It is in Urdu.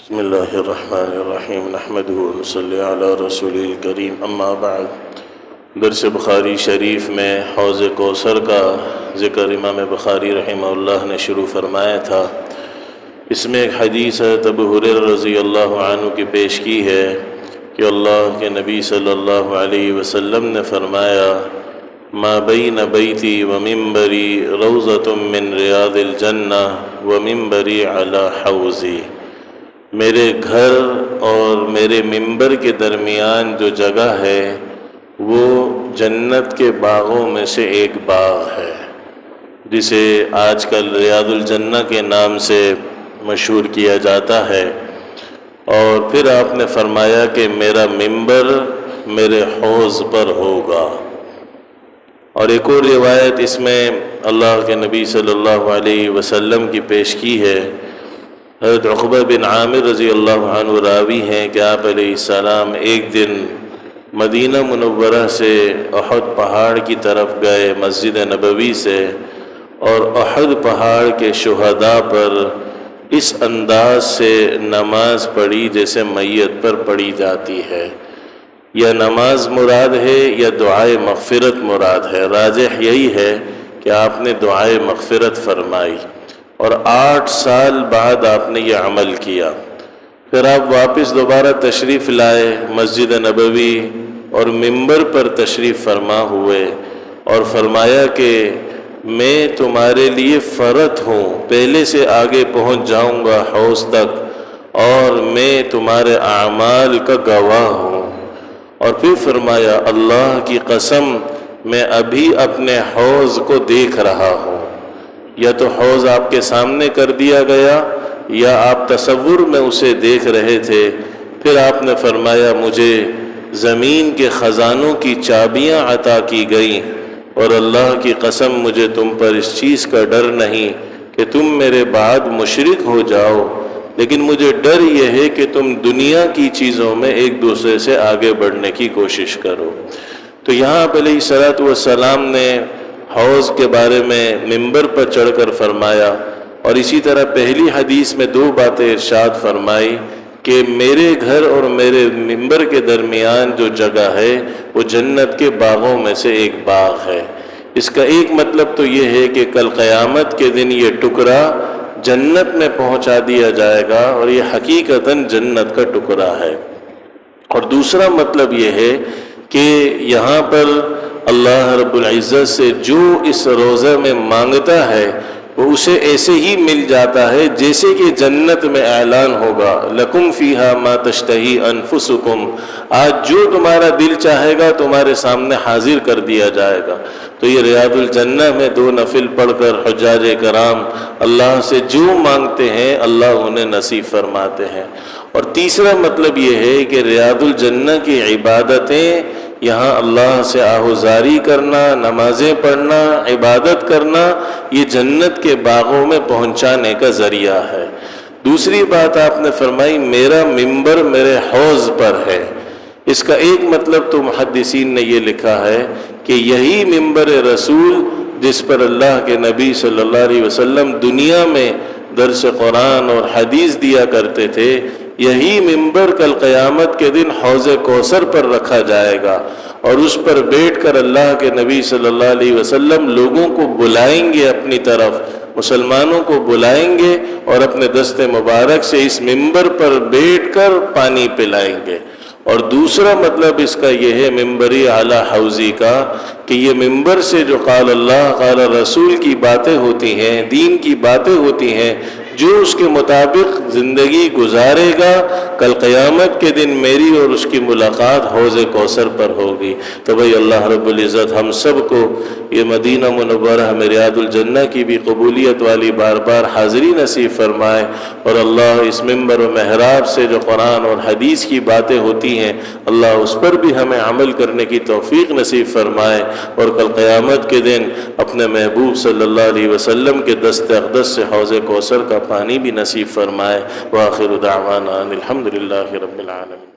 بسم اللہ الرحمن الرحیم نحمدہ ونصلی علی رسولہ الکریم اما بعد۔ درس بخاری شریف میں حوض کوثر کا ذکر امام بخاری رحمہ اللہ نے شروع فرمایا تھا۔ اس میں ایک حدیث ہے ابو ہریرہ رضی اللہ عنہ کی پیش کی ہے کہ اللہ کے نبی صلی اللہ علیہ وسلم نے فرمایا ما بین بیتی و منبری روضۃ من ریاض الجنہ و منبری علی حوضی، میرے گھر اور میرے منبر کے درمیان جو جگہ ہے وہ جنت کے باغوں میں سے ایک باغ ہے، جسے آج کل ریاض الجنہ کے نام سے مشہور کیا جاتا ہے۔ اور پھر آپ نے فرمایا کہ میرا منبر میرے حوض پر ہوگا۔ اور ایک اور روایت اس میں اللہ کے نبی صلی اللہ علیہ وسلم کی پیش کی ہے۔ حضرت عقبہ بن عامر رضی اللہ عنہ راوی ہیں کہ آپ علیہ السلام ایک دن مدینہ منورہ سے احد پہاڑ کی طرف گئے مسجد نبوی سے، اور احد پہاڑ کے شہداء پر اس انداز سے نماز پڑھی جیسے میت پر پڑھی جاتی ہے۔ یا نماز مراد ہے یا دعائے مغفرت مراد ہے، راجح یہی ہے کہ آپ نے دعائے مغفرت فرمائی، اور 8 سال بعد آپ نے یہ عمل کیا۔ پھر آپ واپس دوبارہ تشریف لائے مسجد نبوی اور منبر پر تشریف فرما ہوئے، اور فرمایا کہ میں تمہارے لیے فرط ہوں، پہلے سے آگے پہنچ جاؤں گا حوض تک، اور میں تمہارے اعمال کا گواہ ہوں۔ اور پھر فرمایا اللہ کی قسم میں ابھی اپنے حوض کو دیکھ رہا ہوں۔ یا تو حوض آپ کے سامنے کر دیا گیا یا آپ تصور میں اسے دیکھ رہے تھے۔ پھر آپ نے فرمایا مجھے زمین کے خزانوں کی چابیاں عطا کی گئیں، اور اللہ کی قسم مجھے تم پر اس چیز کا ڈر نہیں کہ تم میرے بعد مشرک ہو جاؤ، لیکن مجھے ڈر یہ ہے کہ تم دنیا کی چیزوں میں ایک دوسرے سے آگے بڑھنے کی کوشش کرو۔ تو یہاں علیہ الصلوۃ والسلام نے حوض کے بارے میں منبر پر چڑھ کر فرمایا، اور اسی طرح پہلی حدیث میں 2 باتیں ارشاد فرمائی کہ میرے گھر اور میرے منبر کے درمیان جو جگہ ہے وہ جنت کے باغوں میں سے ایک باغ ہے۔ اس کا ایک مطلب تو یہ ہے کہ کل قیامت کے دن یہ ٹکڑا جنت میں پہنچا دیا جائے گا، اور یہ حقیقتاً جنت کا ٹکڑا ہے۔ اور دوسرا مطلب یہ ہے کہ یہاں پر اللہ رب العزت سے جو اس روضہ میں مانگتا ہے وہ اسے ایسے ہی مل جاتا ہے جیسے کہ جنت میں اعلان ہوگا لکم فیہا ما تشتہی انفسکم، آج جو تمہارا دل چاہے گا تمہارے سامنے حاضر کر دیا جائے گا۔ تو یہ ریاض الجنہ میں 2 نفل پڑھ کر حجاج کرام اللہ سے جو مانگتے ہیں اللہ انہیں نصیب فرماتے ہیں۔ اور تیسرا مطلب یہ ہے کہ ریاض الجنہ کی عبادتیں یہاں اللہ سے آہوزاری کرنا، نمازیں پڑھنا، عبادت کرنا، یہ جنت کے باغوں میں پہنچانے کا ذریعہ ہے۔ دوسری بات آپ نے فرمائی میرا منبر میرے حوض پر ہے۔ اس کا ایک مطلب تو محدثین نے یہ لکھا ہے کہ یہی منبر رسول جس پر اللہ کے نبی صلی اللہ علیہ وسلم دنیا میں درس قرآن اور حدیث دیا کرتے تھے، یہی منبر کل قیامت کے دن حوض کوثر پر رکھا جائے گا، اور اس پر بیٹھ کر اللہ کے نبی صلی اللہ علیہ وسلم لوگوں کو بلائیں گے اپنی طرف، مسلمانوں کو بلائیں گے اور اپنے دست مبارک سے اس منبر پر بیٹھ کر پانی پلائیں گے۔ اور دوسرا مطلب اس کا یہ ہے منبری اعلی حوضی کا کہ یہ منبر سے جو قال اللہ قال رسول کی باتیں ہوتی ہیں، دین کی باتیں ہوتی ہیں، جو اس کے مطابق زندگی گزارے گا کل قیامت کے دن میری اور اس کی ملاقات حوض کوثر پر ہوگی۔ تو بھئی اللہ رب العزت ہم سب کو یہ مدینہ منورہ میں ریاض الجنہ کی بھی قبولیت والی بار بار حاضری نصیب فرمائے، اور اللہ اس منبر و محراب سے جو قرآن اور حدیث کی باتیں ہوتی ہیں اللہ اس پر بھی ہمیں عمل کرنے کی توفیق نصیب فرمائے، اور کل قیامت کے دن اپنے محبوب صلی اللہ علیہ وسلم کے دست اقدس سے حوض کوثر کا پانی بھی نصیب فرمائے۔ وآخر دعوانا الحمدللہ رب العالمین۔